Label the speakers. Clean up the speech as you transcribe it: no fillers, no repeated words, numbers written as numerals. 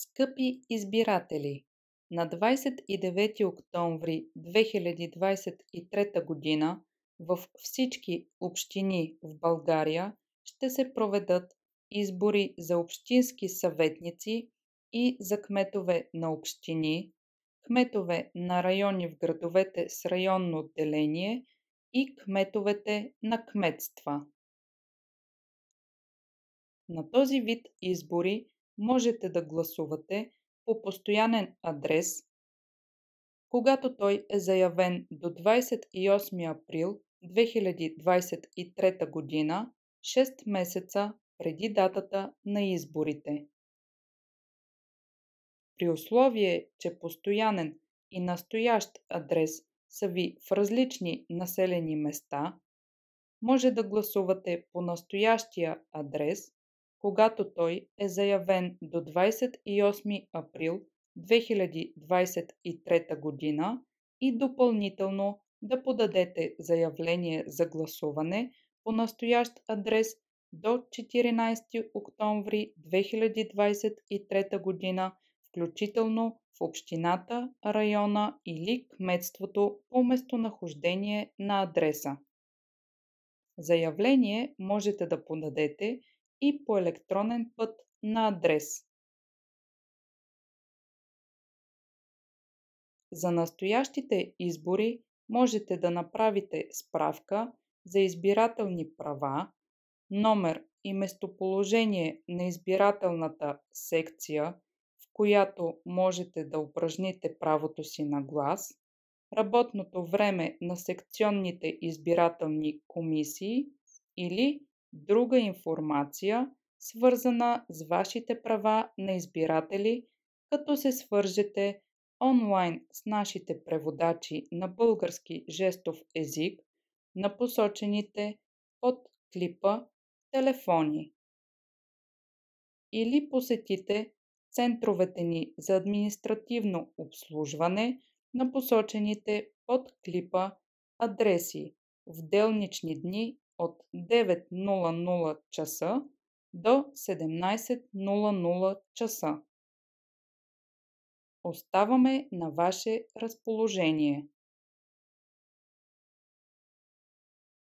Speaker 1: Скъпи избиратели! На 29 октомври 2023 г. във всички общини в България ще се проведат избори за общински съветници и за кметове на общини, кметове на райони в градовете с районно деление и кметовете на кметства. На този вид избори можете да гласувате по постоянен адрес, когато той е заявен до 28 април 2023 г., 6 месеца преди датата на изборите. При условие, че постоянен и настоящ адрес са ви в различни населени места, може да гласувате по настоящия адрес, когато той е заявен до 28 април 2023 г. и допълнително да подадете заявление за гласуване по настоящ адрес до 14 октомври 2023 г., включително в общината, района или кметството по местонахождение на адреса. Заявление можете да подадете и по електронен път на адрес. За настоящите избори можете да направите справка за избирателни права, номер и местоположение на избирателната секция, в която можете да упражните правото си на глас, работното време на секционните избирателни комисии или друга информация, свързана с вашите права на избиратели, като се свържете онлайн с нашите преводачи на български жестов език на посочените под клипа телефони, или посетите центровете ни за административно обслужване на посочените под клипа адреси в делнични дни от 9:00 часа до 17:00 часа. Оставаме на ваше разположение.